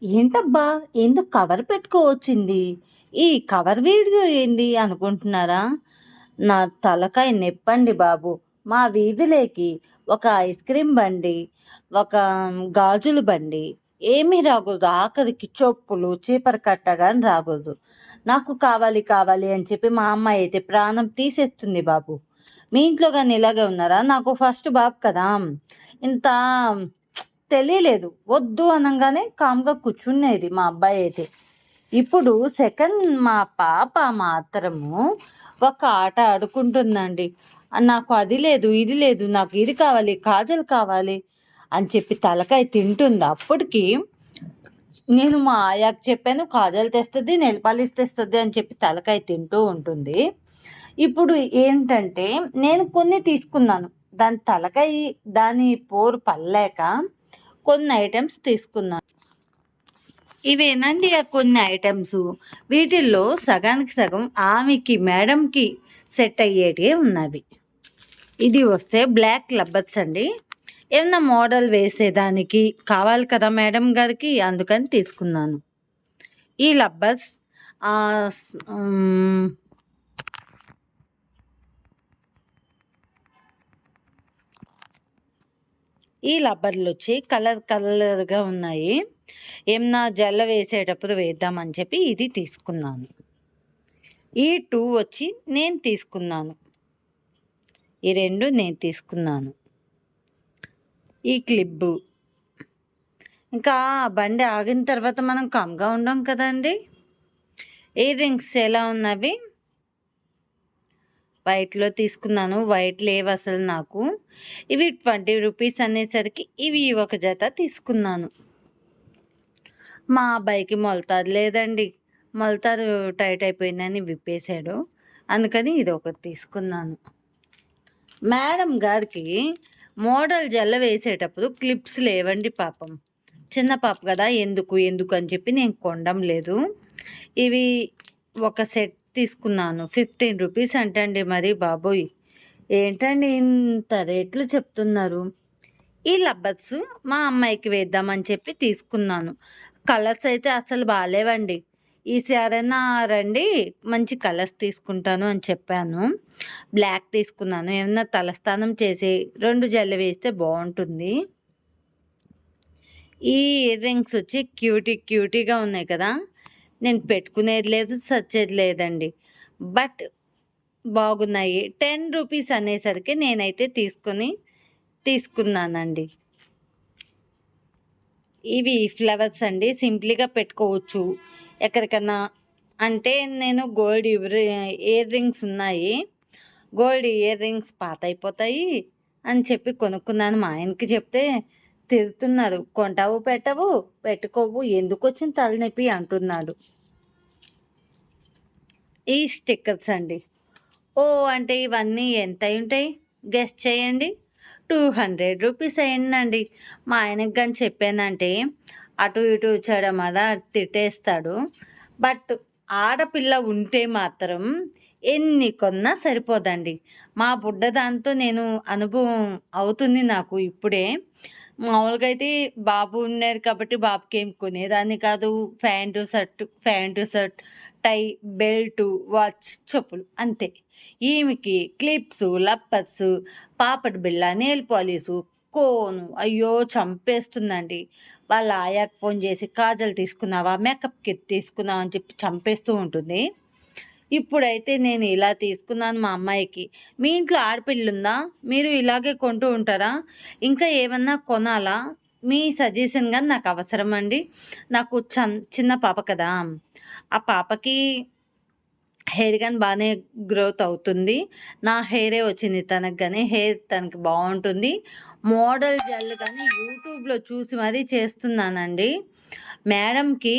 ఏంటబ్బా! ఎందుకు కవర్ పెట్టుకోవచ్చింది? ఈ కవర్ వీడియో ఏంది అనుకుంటున్నారా? నా తలకాయ నొప్పండి బాబు. మా వీధిలోకి ఒక ఐస్ క్రీమ్ బండి, ఒక గాజుల బండి ఏమీ రాకూడదు. ఆఖరికి చెప్పులు, చీపురు కట్ట గాని రాకూడదు. నాకు కావాలి, కావాలి అని చెప్పి మా అమ్మాయి అయితే ప్రాణం తీసేస్తుంది బాబు. మీ ఇంట్లో గాని ఇలాగే ఉన్నారా? నాకు ఫస్ట్ బాబు కదా! ఇంత తెలియలేదు. వద్దు అనంగానే కామ్‌గా కూర్చునేది మా అబ్బాయి అయితే. ఇప్పుడు సెకండ్ మా పాప మాత్రము ఒక ఆట ఆడుకుంటుందండి. నాకు అది లేదు, ఇది లేదు, నాకు ఇది కావాలి, కాజల్ కావాలి అని చెప్పి తలకాయ తింటుంది. అప్పటికి నేను మా ఆయాకి చెప్పాను, కాజల్ తెస్తది, నెయిల్ పాలిష్ తెస్తది అని చెప్పి తలకాయ తింటూ ఉంటుంది. ఇప్పుడు ఏంటంటే నేను కొన్ని తీసుకున్నాను. దాని పోరు పడలేక కొన్ని ఐటెమ్స్ తీసుకున్నాను. ఇవేనండి ఆ కొన్ని ఐటెమ్సు. వీటిల్లో సగానికి సగం ఆమెకి మేడంకి సెట్ అయ్యేటివే ఉన్నవి. ఇది వస్తే బ్లాక్ లబ్బర్స్ అండి. ఏమన్నా మోడల్ వేసేదానికి కావాలి కదా మేడం గారికి, అందుకని తీసుకున్నాను. ఈ లబ్బర్స్ ఈ లబ్బర్లొచ్చి కలర్ కలర్‌గా ఉన్నాయి. ఏమన్నా జల్ల వేసేటప్పుడు వేద్దామని చెప్పి ఇది తీసుకున్నాను. ఈ 2 వచ్చి నేను తీసుకున్నాను. ఈ 2 నేను తీసుకున్నాను. ఈ క్లిబ్బు. ఇంకా బండి ఆగిన తర్వాత మనం కామ్‌గా ఉండం కదండీ! ఇయర్ రింగ్స్ ఎలా ఉన్నవి? వైట్‌లో తీసుకున్నాను. వైట్ లేవసలు నాకు. ఇవి 20 రూపీస్ అనేసరికి ఇవి ఒక జత తీసుకున్నాను. మా అబ్బాయికి మొలతాడు లేదండి. మొలతాడు టైట్ అయిపోయిందని విప్పేసాడు. అందుకని ఇదొకటి తీసుకున్నాను. మేడం గారికి మోడల్ జల్ల వేసేటప్పుడు క్లిప్స్ లేవండి పాపం. చిన్న పాప కదా! ఎందుకు అని చెప్పి నేను కొనడం లేదు. ఇవి ఒక సెట్ తీసుకున్నాను. 15 రూపీస్ అంటండి మరి బాబోయ్! ఏంటండి ఇంత రేట్లు చెప్తున్నారు? ఈ లబ్బర్స్ మా అమ్మాయికి వేద్దామని చెప్పి తీసుకున్నాను. కలర్స్ అయితే అసలు బాలేవండి. ఈసారైనా రండి మంచి కలర్స్ తీసుకుంటాను అని చెప్పాను. బ్లాక్ తీసుకున్నాను. ఏమన్నా తలస్నానం చేసి 2 జడలు వేస్తే బావుంటుంది. ఈ ఇయర్ రింగ్స్ వచ్చి క్యూటీగా ఉన్నాయి కదా! నేను పెట్టుకునేది లేదు, సచ్చేది లేదండి. బట్ బాగున్నాయి. 10 రూపీస్ అనేసరికి నేనైతే తీసుకున్నానండి. ఇవి ఫ్లవర్స్ అండి. సింపుల్‌గా పెట్టుకోవచ్చు. ఎక్కడికన్నా అంటే నేను గోల్డ్ ఇయర్ రింగ్స్ ఉన్నాయి. గోల్డ్ ఇయర్ రింగ్స్ పాతయిపోతాయి అని చెప్పి కొనుక్కున్నాను. మా ఆయనకి చెప్తే తిడుతున్నారు. కొంటావు, పెట్టవు, పెట్టుకోవు, ఎందుకొచ్చిన తలనొప్పి అంటున్నాడు. ఈ స్టిక్కర్స్ అండి. ఓహ్! అంటే ఇవన్నీ ఎంతయుంటాయి? గెస్ చేయండి. 200 రూపీస్ అయిందండి. మా ఆయనకి గాని చెప్పానంటే అటు ఇటు చెడమడ తిట్టేస్తాడు. బట్ ఆడపిల్ల ఉంటే మాత్రం ఎన్ని కొన్నా సరిపోదండి. మా బుడ్డ దాంతో నేను అనుభవం అవుతుంది నాకు ఇప్పుడే. మామూలుగా అయితే బాబు ఉన్నారు కాబట్టి బాబుకేం కొనేదాన్ని కాదు. ప్యాంటు షర్ట్, టై, బెల్టు, వాచ్, చెప్పులు అంతే. ఈమెకి క్లిప్సు, లప్పర్సు, పాపడి బిళ్ళ, నెయిల్ పాలిషు, కోను అయ్యో! చంపేస్తుందండి. వాళ్ళ ఆయాకి ఫోన్ చేసి కాజల్ తీసుకున్నావా? మేకప్ కిట్ తీసుకున్నావా? అని చెప్పి చంపేస్తూ ఉంటుంది. ఇప్పుడైతే నేను ఇలా తీసుకున్నాను మా అమ్మాయికి. మీ ఇంట్లో ఆడపిల్లుందా? మీరు ఇలాగే కొంటూ ఉంటారా? ఇంకా ఏమన్నా కొనాలా? మీ సజెషన్ గాని నాకు అవసరమండి. నాకు చిన్న పాప కదా! ఆ పాపకి హెయిర్ గాని బానే గ్రోత్ అవుతుంది. నా హెయిరే వచ్చింది తనకి గాని. హెయిర్ తనకి బావుంటుంది. మోడల్ జెల్ గాని యూట్యూబ్‌లో చూసి మరీ చేస్తున్నానండి. మేడంకి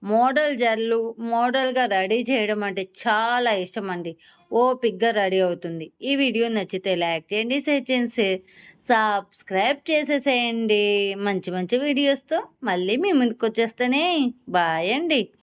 మోడల్‌గా రెడీ చేయడం అంటే చాలా ఇష్టమండి. ఓపికగా రెడీ అవుతుంది. ఈ వీడియో నచ్చితే లైక్ చేయండి, షేర్ చేయండి, సబ్స్క్రైబ్ చేసేసేయండి. మంచి మంచి వీడియోస్‌తో మళ్ళీ మీ ముందుకొచ్చేస్తానే. బాయ్ అండి.